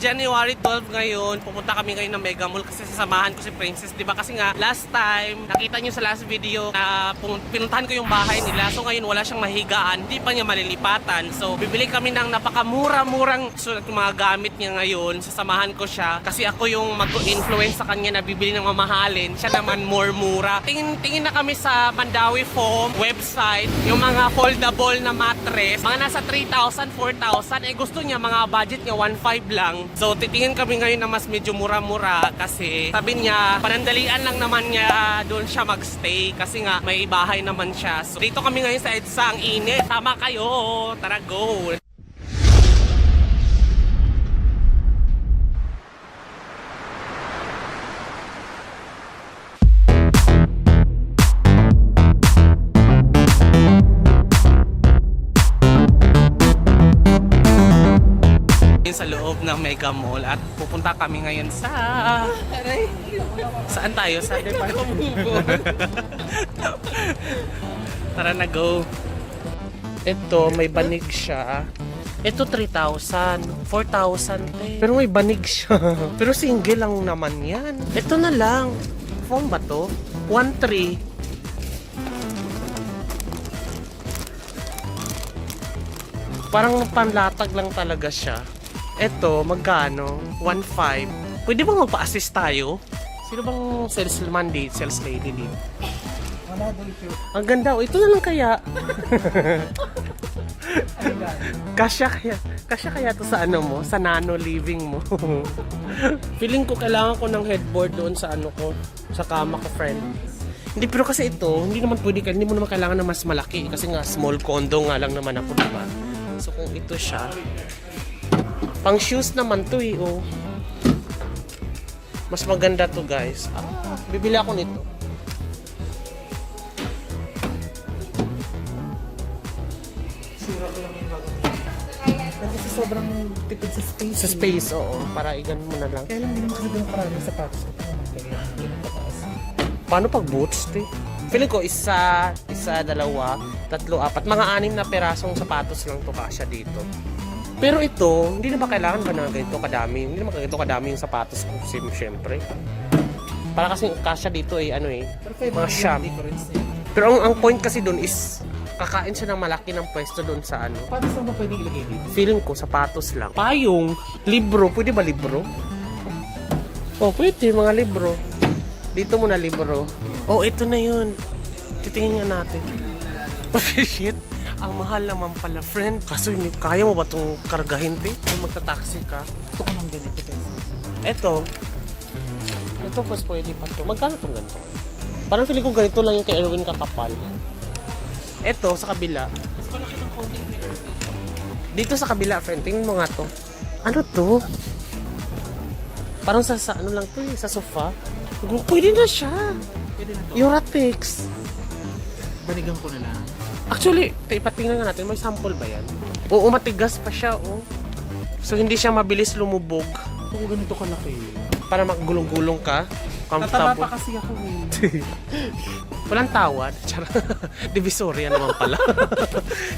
January 12 ngayon, pupunta kami ngayon ng Mega Mall kasi sasamahan ko si Princess, di ba? Kasi nga, last time, nakita niyo sa last video na pinuntahan ko yung bahay nila. So ngayon, wala siyang mahigaan, hindi pa niya malilipatan. So, bibili kami ng napakamura-murang mga gamit niya ngayon. Sasamahan ko siya kasi ako yung mag-influence sa kanya na bibili ng mamahalin. Siya naman more mura. Tingin na kami sa Mandawi Foam website, yung mga foldable na mattress. Mga nasa 3,000, 4,000. Eh gusto niya, mga budget niya 1,500 lang. So titingin kami ngayon na mas medyo mura-mura kasi sabi niya panandalian lang naman niya doon siya magstay kasi nga may bahay naman siya. So dito kami ngayon sa EDSA, ang init. Tama kayo, tara go! Sa loob ng Mega Mall at pupunta kami ngayon sa... Saan tayo? Sa Tara na, go! Ito, may banig siya. Ito 3,000, 4,000 pero may banig siya. Pero single lang naman yan. Ito na lang. Foam ba to? 1,300. Parang panlatag lang talaga siya. Eto, magkano? 1,500. Pwede bang magpa-assist tayo? Sino bang salesman dito? Sales lady dito? Wala dito. Ang ganda. Oh, ito na lang kaya. Kasya kaya to sa ano mo? Sa nano living mo. Feeling ko kailangan ko ng headboard doon sa ano ko. Sa kama ko, friend. Hindi, pero kasi ito, hindi mo naman kailangan na mas malaki. Kasi nga, small condo nga lang naman ako, diba? So, kung ito siya, pang shoes naman to eh, oh. Mas maganda to, guys. Bibili ako nito. Sira ko lang yung bago. Kasi sobrang tipid sa space. Sa space, oo. Para igan mo na lang. Kaya lang hindi naman kasi yung maraming sapatos. Paano pag boots, te? Feeling ko, isa, dalawa, tatlo, apat. Mga 6 na perasong sapatos lang to kasya dito. Pero ito, hindi na ba kailangan ba na ganito kadami? Hindi naman ganito kadami yung sapatos ko, siyempre. Para kasi kasya dito eh, ano eh, mga sham. Pero ang point kasi doon is, kakain siya ng malaki ng pwesto doon sa ano. Paano saan ba pwede ilagay dito? Feeling ko, sapatos lang. Payong, libro, pwede ba libro? Oh, pwede, mga libro. Dito muna libro. Oh, ito na yun. Titingin nga natin. Oh, shit. Ang mahal naman pala, friend. Kaso, kaya mo ba itong kargahin, te? Kung magta-taxi ka. Gusto ko ng ganito. Ito. Ito, mas pwede pa ito. Magkano itong ganito? Parang feeling ko ganito lang yung kay Erwin kakapal. Ito, sa kabila. Dito sa kabila, friend. Tingnan mo nga to. Ano to? Parang sa ano lang to eh, sa sofa. Pwede na siya. Pwede na to. Euratex. Banigan ko na lang. Actually, ipatingnan nga natin, may sample ba yan? Oo, matigas pa siya, oh. So, hindi siya mabilis lumubog. Kung ganito kalaki. Para magulong-gulong ka. Tataba Comfortable. pa kasi ako eh. Walang tawad. Divisoria naman pala.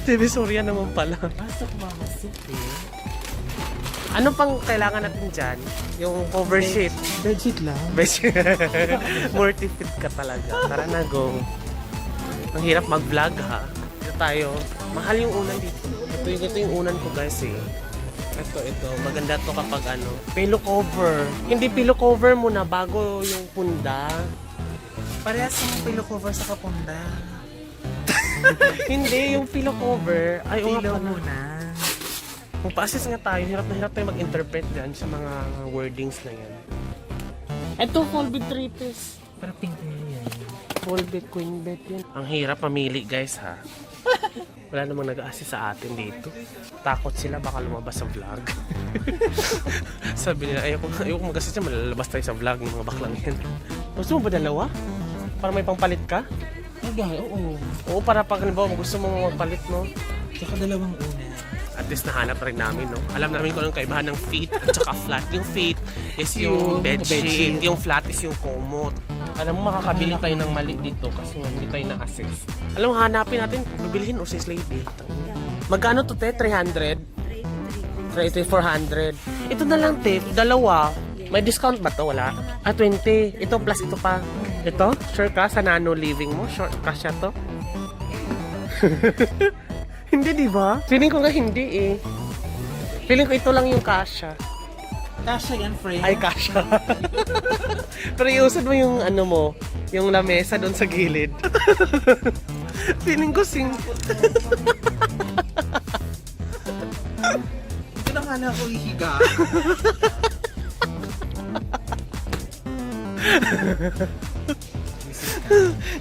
Divisoria naman pala. Pasok mga soup eh. Ano pang kailangan natin dyan? Yung cover sheet. Bedsheet lang. Mortifit ka talaga. Tara na, go. Ang hirap mag-vlog, ha? Ito tayo. Mahal yung unan dito. Ito yung unan ko, guys, eh. Ito. Maganda to kapag ano. Pillow cover. Hindi pillow cover muna bago yung punda. Parehas yung pillow cover sa kapunda. Hindi, yung pillow cover. Ay, oo nga Pillow pala. muna. Kung pa-assist nga tayo, hirap na hirap tayo mag-interpret dyan sa mga wordings na yan. Ito, full bed 3-piece. Pero pink na yan. Full bed, queen bed yan. Ang hirap mamili, guys, ha? Wala namang nag-assist sa atin dito. Takot sila, baka lumabas sa vlog. Sabi nila, ayoko mag-assist yan, malalabas tayo sa vlog ng mga baklang yan. Gusto mo ba dalawa? Para may pangpalit ka? Oo. Oo, para pag halimbawa gusto mo magpalit, no? Tsaka dalawang una. At least nahanap rin namin, no? Alam namin kung anong kaibahan ng feet at saka flat. Yung feet is yung bedsheet. Yung flat is yung komot. Alam mo, makakabili tayo ng mali dito kasi hindi tayo na-assist. Alam mo, hanapin natin, bibilihin o sis lady. Magkano to, te? 300? So, ito yung 400. Ito na lang, tip. Dalawa. May discount ba to? Wala? 20. Ito plus ito pa. Ito? Sure ka sa nano living mo? Sure ka siya to? Hindi, di ba? Feeling ko nga hindi eh. Feeling ko ito lang yung kasha. Kasha yan, friend. Ay, kasha. Pero iusad mo yung ano mo, yung lamesa doon sa gilid. Feeling ko Ito na nga na ako ihiga.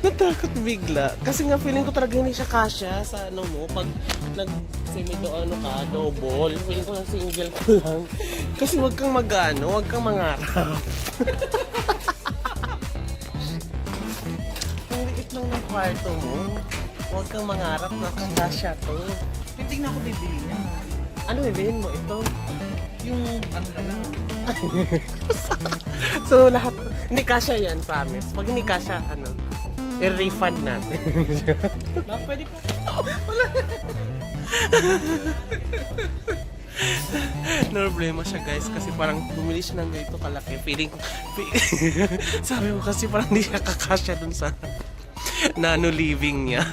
Natakot bigla. Kasi nga feeling ko talaga hindi siya kasya sa ano mo. Pag nag-semi ano ka, double. Feeling ko na single ko lang. Kasi wag kang mag-ano, wag kang mangarap. Ang liit lang ng kwarto mo. Huwag kang mangarap na kasya to. Tingnan ko bibili niya. Ano bibilin mo ito? Yung ano na lang. So lahat, hindi kasya yan, promise. Pag hindi kasya, ano, i-refund natin. Pwede pa. No problema siya guys, kasi parang bumili siya ng ganito kalaki. Feeling ko, sabi ko kasi parang hindi siya kakasya dun sa nano living niya.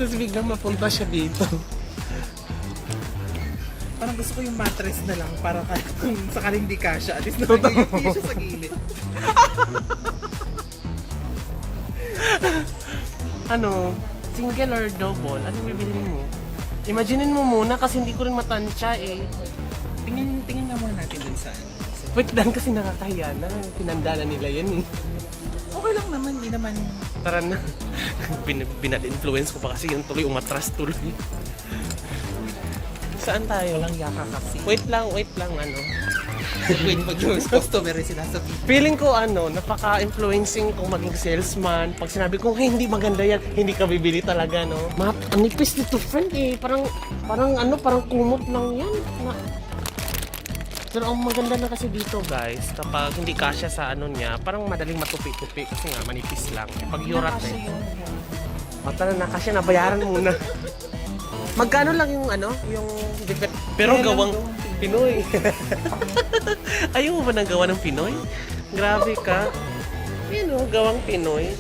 Tapos biglang mapunta siya dito. Parang gusto ko yung mattress na lang para kung sakaling di kasha. At least nakagayong siya sa gilid. Ano, single or double? Ano bibilin mo? Imaginein mo muna kasi hindi ko rin matansya eh. Tingnan nga muna natin dun sa Wait lang kasi nakakahiya na. Pinanda na nila yan eh. okay lang naman, hindi naman. Tara na. Binad-influence ko pa kasi yung tuloy umatras tuloy. Saan tayo? Walang yaka kasi. Wait lang, ano. Wait, pag yung customer rin sinasabi. Feeling ko napaka-influencing kung maging salesman. Pag sinabi ko, hey, hindi maganda yan, hindi ka bibili talaga, no? Ang nipis nito, friend eh. Parang kumot lang yan. Pero ang maganda na kasi dito, guys, kapag hindi kasya sa ano niya, parang madaling matupi-tupi kasi nga manipis lang. Pag yurat eh. O tara na, kasi nabayaran muna. Magkano lang yung pero gawang Pinoy. Ayaw mo ba ng gawa ng Pinoy? Grabe ka. Gawang Pinoy.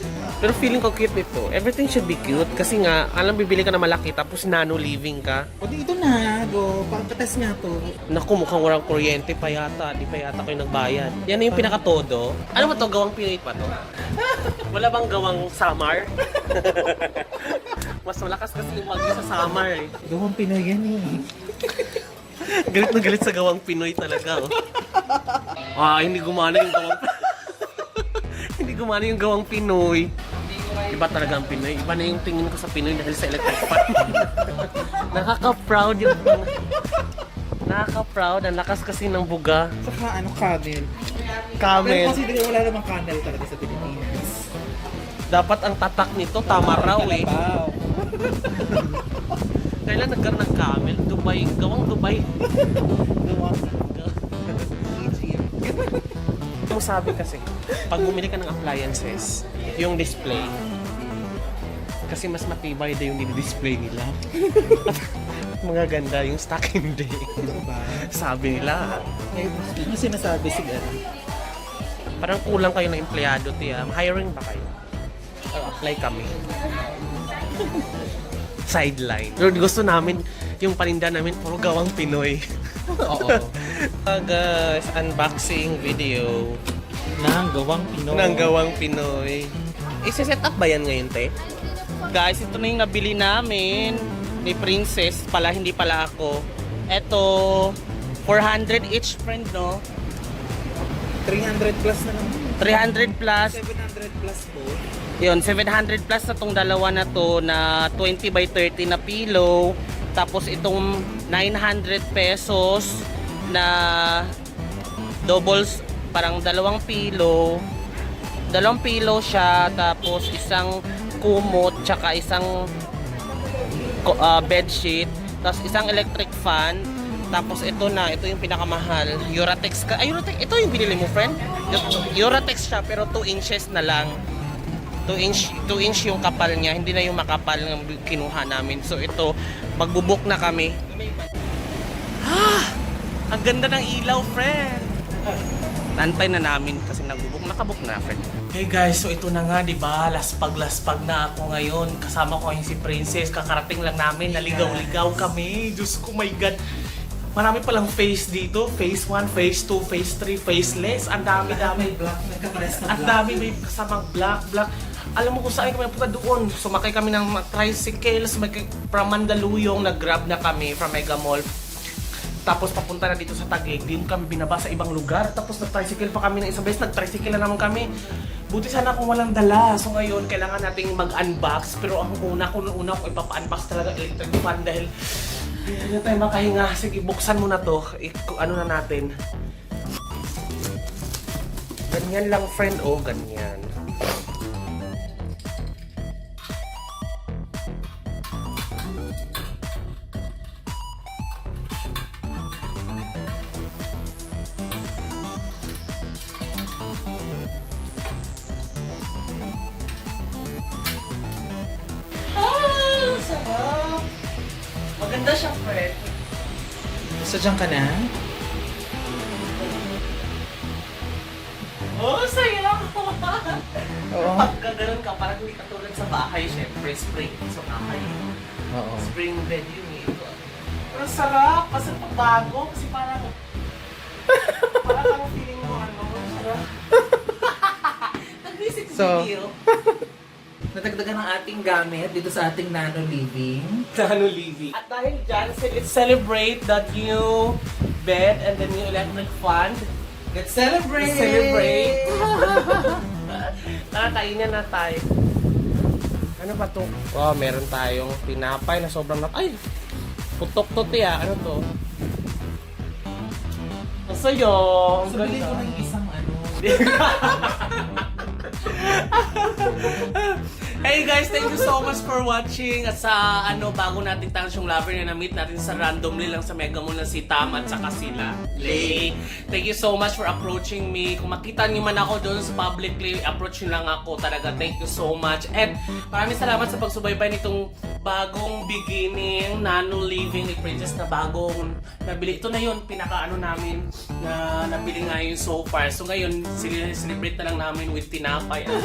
Pero feeling ko cute ito. Everything should be cute. Kasi nga, alam, bibili ka na malaki tapos nano living ka. O di ito na, go. Pagkatas nga to. Naku, mukhang walang kuryente pa yata. Di pa yata kayo nagbayad. Yan na yung pinaka-todo. Ano ba to? Gawang Pinoy pa to? Wala bang gawang Samar? Mas malakas kasi yung bagyo sa Samar eh. Gawang Pinoy yan eh. Galit na galit sa gawang Pinoy talaga. Oh. Hindi gumana yung gawang hindi gumana yung gawang Pinoy. Iba talaga ang Pinoy. Iba na yung tingin ko sa Pinoy dahil sa electric fan. Nakaka-proud yung nakaka-proud. Ang lakas kasi ng buga. Saka camel. Pero Camel. kasi wala namang camel talaga sa Pilipinas. Dapat ang tatak nito tama raw eh. Kailan nagkaroon ng camel? Dubai. Gawang Dubai. Mo sabi kasi, pag bumili ka ng appliances, yung display, kasi mas matibay na yung display nila. Mga ganda yung stock hindi. Sabi nila. Ano sinasabi siguro? Parang kulang kayo ng empleyado, tiya. Hiring ba kayo? Apply kami. Sideline. Pero gusto namin, yung paninda namin, puro gawang Pinoy. Oo. Guys, unboxing video Nang gawang Pinoy. ng gawang Pinoy. Isi-set up ba yan ngayon, te? Guys, ito na yung nabili namin ni Princess. Hindi pala ako. Ito, 400 each, friend, no? 300 plus na naman. 300 plus. 700 plus po. Yun, 700 plus na tong dalawa na to na 20 by 30 na pillow. Tapos itong 900 pesos na doubles, parang dalawang pillow siya, tapos isang kumot, tsaka isang bedsheet, tapos isang electric fan, tapos ito yung pinakamahal, Uratex ito yung binili mo, friend? Uratex siya pero 2 inches na lang. 2 inch yung kapal niya, hindi na yung makapal ng kinuha namin. So ito, magbubuk na kami. Ang ganda ng ilaw, friend. Nantay na namin kasi nakabuk na, friend. Hey guys, so ito na nga, di ba? Laspag na ako ngayon. Kasama ko yung si Princess. Kakarating lang namin, naligaw-ligaw kami. Diyos ko, my God. Marami palang phase dito. Phase 1, phase 2, phase 3, faceless. Ang dami-dami. Ang dami may kasamang black. Alam mo kung saan kami punta doon. Sumakay kami ng tricycle. Sumakay from Mandaluyong. Nag-grab na kami from Mega Mall. Tapos papunta na dito sa Taguig. Din kami binaba sa ibang lugar. Tapos nag-tricycle pa kami ng isang beses. Nag-tricycle na naman kami. Buti sana kung walang dala. So ngayon, kailangan nating mag-unbox. Pero ang una ko ko ipapa-unbox talaga electric fan dahil hindi na tayo makahinga. Sige, buksan mo na to. Ano na natin. Ganyan lang, friend. Oh, ganyan. Sarap! Maganda siya, friend. Sadyang ka na? Oh, saya! Oo. Pagka ganun ka, parang hindi ka tulad sa bahay, syempre. Spring sa bahay. Oo. Spring bed yun eh. Pero sarap! Kasi pagbago, kasi parang ang feeling mo, sarap. Nag-visit So, video. Natagdagan ang ating gamit dito sa ating Nano Living. Nano Living. At dahil dyan, let's celebrate that new bed and the new electric fan. Let's celebrate! Let's celebrate! Tara, kainin na tayo. Ano ba to? Wow, meron tayong tinapay na sobrang ay! Putok to tiya. Ano to? Ang sayo! Ang Sabili ko ganda. ng isang ano. Hey guys, thank you so much for watching. At sa bago nating Tansyong Lover na na-meet natin sa randomly lang sa Mega Mall na si Tam at saka sila Lay. Thank you so much for approaching me. Kung makita niyo man ako doon sa publicly, approach niyo lang ako talaga. Thank you so much. And maraming salamat sa pagsubaybay nitong bagong beginning, Nano Living ni Princess na bagong nabili. Ito na yun, pinaka namin na nabili ngayon so far. So ngayon, celebrate na lang namin with tinapay at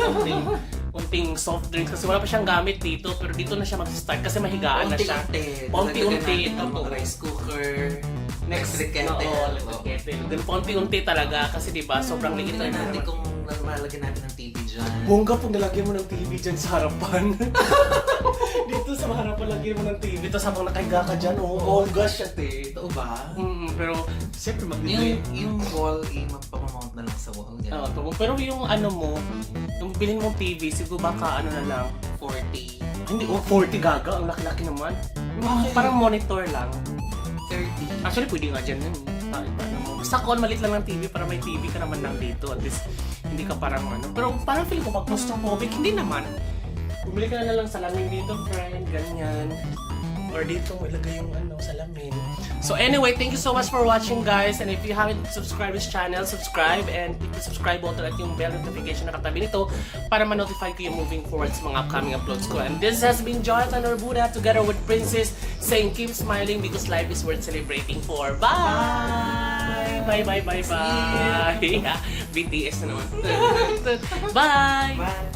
kunting soft drinks kasi wala pa siyang gamit dito pero dito na siya mag-start kasi mahigaan na siya. Paunti-unti. Ito po, rice cooker, Electric kettle. electric kettle. Ganun, paunti-unti talaga kasi diba sobrang liit Tingnan na natin kung lalagyan natin ng TV dyan. Bongga pag nalagyan mo ng TV dyan sa harapan. Dito sa harapan lagyan mo ng TV tapos habang nakahiga ka dyan, bongga siya, te. Ito ba? Pero siyempre magbibili. Yung wall, magpapamount na lang sa wall. Oo, pero yung yung bilhin mong TV, siguro baka na lang. 40. Hindi, 40 gaga, ang laki-laki naman. Parang monitor lang. 30. Actually, pwede nga dyan yun. Basta call, malit lang ng TV para may TV ka naman lang dito. At least, hindi ka parang Pero parang feel ko, pag claustrophobic, hindi naman. Bumili ka na lang salamin dito, friend. Ganyan. Or dito mo ilagay yung salamin. So anyway, thank you so much for watching, guys. And if you haven't subscribed this channel, subscribe and click the subscribe button at yung bell notification na katabi nito para ma-notify ko yung moving forward sa mga upcoming uploads ko. And this has been Jonathan Orbuda together with Princess saying keep smiling because life is worth celebrating for. Bye! Bye! BTS na naman. Bye! Bye!